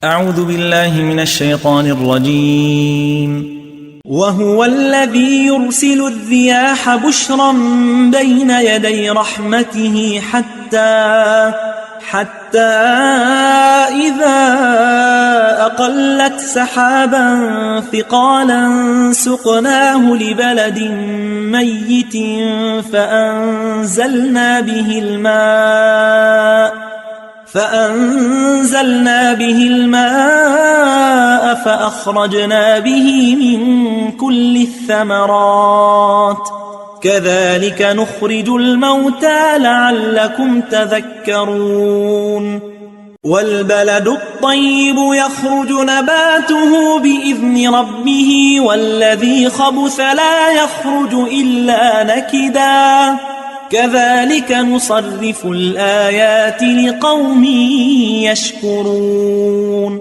أعوذ بالله من الشيطان الرجيم. وهو الذي يرسل الرياح بشرا بين يدي رحمته حتى إذا أقلت سحابا ثقالا سقناه لبلد ميت فأنزلنا به الماء فأخرجنا به من كل الثمرات كذلك نخرج الموتى لعلكم تذكرون. والبلد الطيب يخرج نباته بإذن ربه والذي خبث لا يخرج إلا نكدا كذلك نصرف الآيات لقوم يشكرون.